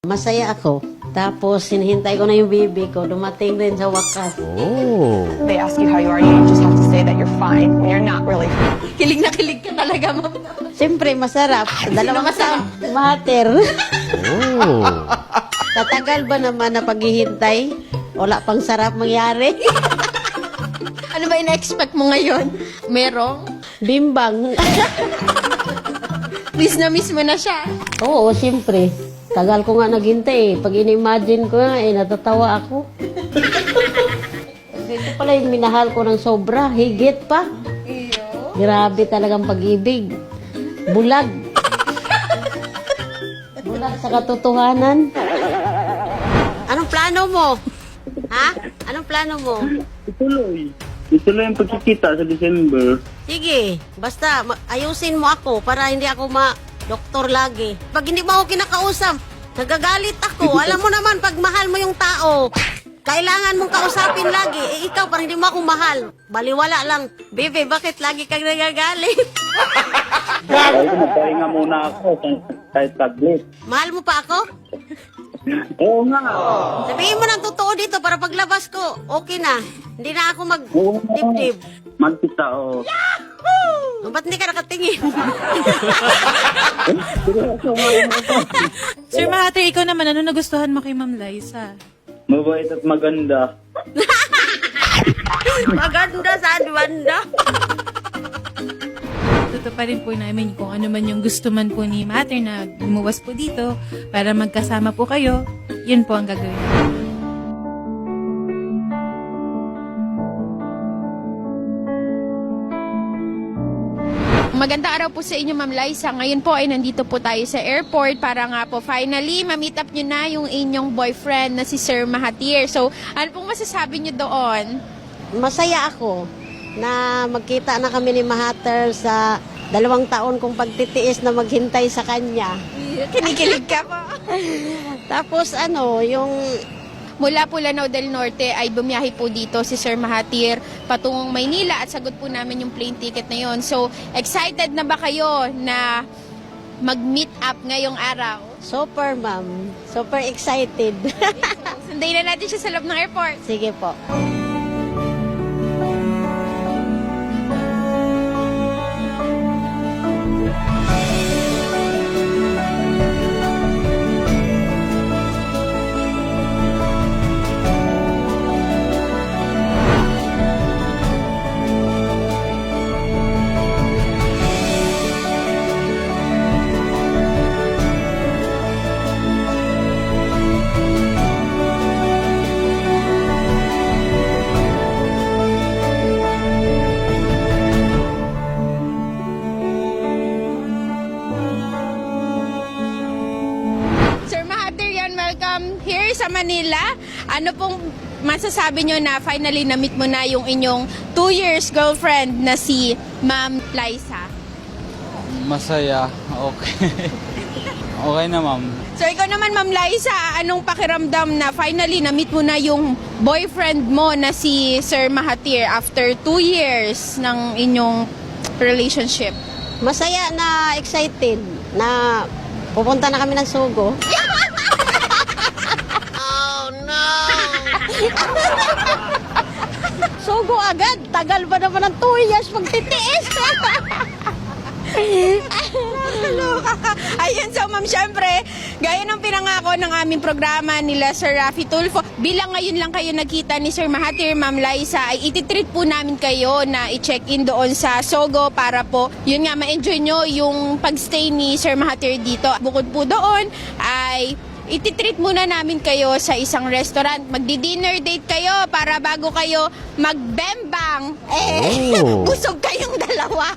Masaya ako. Tapos, hinihintay ko na yung baby ko. Dumating rin sa wakas. Oh. They ask you how you are, you just have to say that you're fine when you're not really fine. Kilig na kilig ka talaga, ma'am. Siyempre, masarap. Dalawang taon, mater. Oh. Tatagal ba naman na paghihintay? Wala pang sarap mangyari. Ano ba ina-expect mo ngayon? Merong? Bimbang. Miss na miss mo na siya. Oo, siyempre. Tagal ko nga naghintay eh. Pag in-imagine ko nga eh, natatawa ako. Ito pala yung minahal ko ng sobra. Higit pa. Grabe talagang pag-ibig. Bulag. Bulag sa katotohanan. Anong plano mo? Ha? Anong plano mo? Ituloy. Ituloy ang pagkikita sa December. Sige, basta ayusin mo ako para hindi ako doktor lagi. Pag hindi mo ako kinakausap, nagagalit ako. Alam mo naman, pag mahal mo yung tao, kailangan mong kausapin lagi. Eh, ikaw, parang hindi mo ako mahal. Baliwala lang. Bebe, bakit lagi kang nagagalit? Kaya magpahinga muna ako kahit tablet. Mahal mo pa ako? Oo nga. Sabihin mo ng totoo dito para paglabas ko, okay na. Hindi na ako Oo nga. mag-dibdib. Magkita, oo. Ba't hindi ka nakatingin? Seryoso nga yun ako. Sir Mahater, ikaw naman, ano nagustuhan mo kay Ma'am Liza? Mabait at maganda. Maganda sa banda. Totoo pa rin po namin kung ano man yung gusto man po ni Mahater na lumuwas po dito para magkasama po kayo, yun po ang gagawin. Magandang araw po sa inyo, Ma'am Liza. Ngayon po ay nandito po tayo sa airport para nga po finally ma-meet up nyo na yung inyong boyfriend na si Sir Mahathir. So, ano pong masasabi nyo doon? Masaya ako na magkita na kami ni Mahathir sa 2 taon kong pagtitiis na maghintay sa kanya. Kinikilig ka po. Tapos yung Mula po Lanao del Norte ay bumiyahe po dito si Sir Mahathir patungong Maynila at sagot po namin yung plane ticket na yon. So, excited na ba kayo na mag-meet up ngayong araw? super ma'am, super excited. Sundayin na natin siya sa loob ng airport. Sige po. Sir Mahathir, yan, welcome here sa Manila. Ano pong masasabi nyo na finally na-meet mo na yung inyong 2 years girlfriend na si Ma'am Liza? Masaya. Okay. Okay na, ma'am. So ikaw naman, Ma'am Liza, anong pakiramdam na finally na-meet mo na yung boyfriend mo na si Sir Mahathir after 2 years ng inyong relationship? Masaya na excited na pupunta na kami ng Sugo. Sugo agad. Tagal ba naman ng 2 years magtitiis? Nakakaloka ka. Ayun, so ma'am, syempre, gaya ng pinangako ng aming programa nila Sir Raffy Tulfo, bilang ngayon lang kayo nagkita ni Sir Mahathir, Ma'am Liza, ay ititreat po namin kayo na i-check-in doon sa Sogo para po, yun nga, ma-enjoy nyo yung pagstay ni Sir Mahathir dito. Bukod po doon, ay ititreat muna namin kayo sa isang restaurant. Magdi-dinner date kayo para bago kayo magbembang. Oh. Busog kayong dalawa.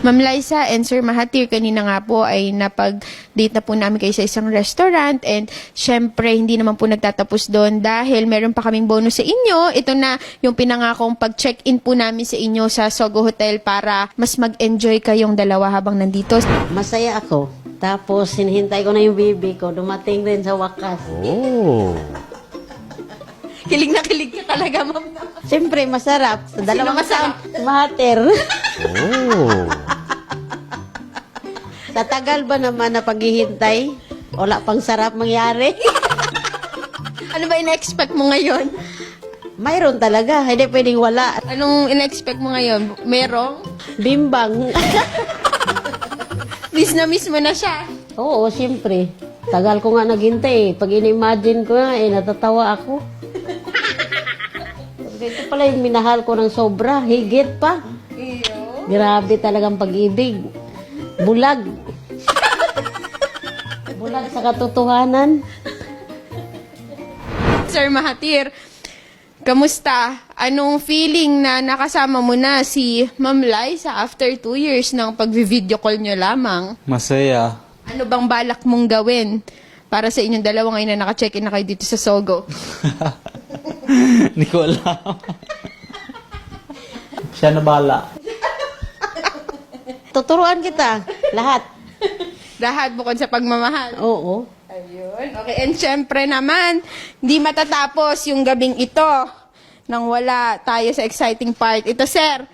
Ma'am Liza and Sir Mahathir, kanina nga po ay napag-date na po namin kayo sa isang restaurant and syempre hindi naman po nagtatapos doon dahil meron pa kaming bonus sa inyo. Ito na yung pinangakong pag-check-in po namin sa inyo sa Sogo Hotel para mas mag-enjoy kayong dalawa habang nandito. Masaya ako. Tapos, hinihintay ko na yung baby ko. Dumating rin sa wakas. Oh. Kilig na kilig ka talaga, ma'am. Siyempre, masarap. Sa dalawang masarap? Mahathir. Oh. Sa tagal ba naman na paghihintay, wala pang sarap mangyari. Ano ba ina-expect mo ngayon? Mayroon talaga. Hindi pwedeng wala. Anong ina-expect mo ngayon? Merong? Bimbang. Miss na miss mo na siya. Oo, siyempre. Tagal ko nga naghintay. Pag in-imagine ko nga, natatawa ako. Ito pala yung minahal ko ng sobra. Higit pa. Grabe talagang pag-ibig. Bulag. Bulag sa katotohanan. Sir Mahathir, kamusta? Anong feeling na nakasama mo na si Ma'am Liza after 2 years ng pag-video call nyo lamang? Masaya. Ano bang balak mong gawin para sa inyong dalawa ngayon na naka-check-in na kayo dito sa Sogo? Hindi ko alam. Siya na bala. Tuturuan kita. Lahat. Lahat bukod sa pagmamahal. Oo. Ayun. Okay, and syempre naman, hindi matatapos yung gabing ito nang wala tayo sa exciting part. Ito, sir.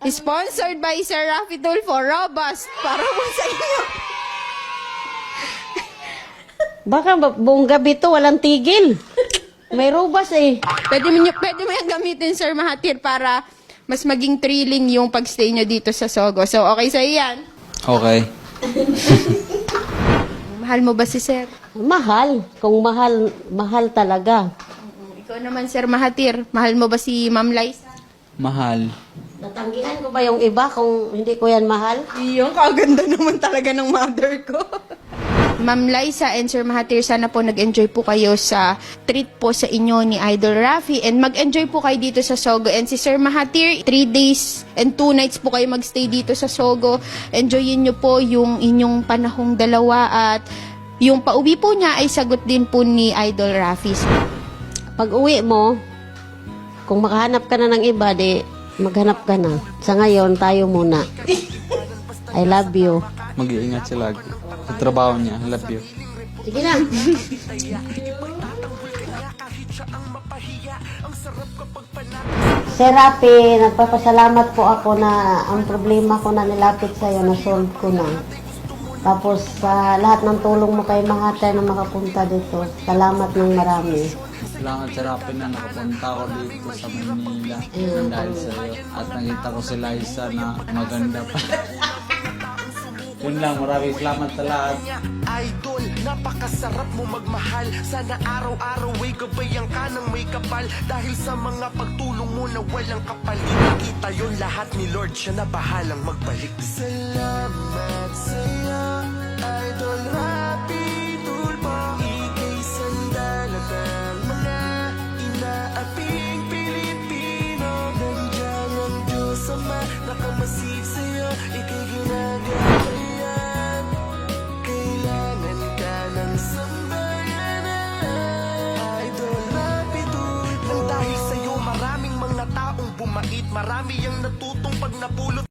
Sponsored by Sir Rafi Tulfo, Robust, para po sa inyo. Baka buong gabi to walang tigil. May robas eh. Pwede mo yung gamitin, Sir Mahathir, para mas maging thrilling yung pagstay nyo dito sa Sogo. So, okay sa'yo yan? Okay. Mahal mo ba si Sir? Mahal. Kung mahal, mahal talaga. Ikaw naman, Sir Mahathir, mahal mo ba si Ma'am Liza? Mahal. Natanggihan ko ba yung iba kung hindi ko yan mahal? Iyong kaganda naman talaga ng mother ko. Ma'am Liza and Sir Mahathir, sana po nag-enjoy po kayo sa treat po sa inyo ni Idol Rafi and mag-enjoy po kayo dito sa Sogo. And si Sir Mahathir, 3 days and 2 nights po kayo magstay dito sa Sogo. Enjoyin nyo po yung inyong panahong dalawa at yung pauwi po niya ay sagot din po ni Idol Rafi. Pag uwi mo, kung makahanap ka na ng iba, di maghanap ka na. Sa ngayon, tayo muna. I love you. Mag-iingat siya lagi. Sa trabaho niya. I love you. Sige na. Sir Rafi, nagpapasalamat po ako na ang problema ko na nilapit sa'yo, na-solve ko na. Tapos sa lahat ng tulong mo kay Mahathir na makapunta dito, salamat ng marami. Salamat sa Rapin na nakapunta ako dito sa Manila dahil sa iyo. At nakita ko si Liza na maganda pa. Yun lang, maraming salamat sa lahat. Idol, napakasarap mo magmahal. Sana araw-araw ay gabayan ka ng may kapal. Dahil sa mga pagtulong mo na walang kapalit, kita yun lahat ni Lord, siya na bahalang magbalik. Salamat sa'yo, Idol Rafi Tulfo. Ika'y sandalat ng mga inaaping Pilipino. Nandiyan ang Diyos Ama, nakamasid sa'yo, ika'y ginagawa. Kailangan ka ng sambayanan, Idol Rafi Tulfo. Nang dahil sa'yo maraming mga taong bumait, marami ang natutong pag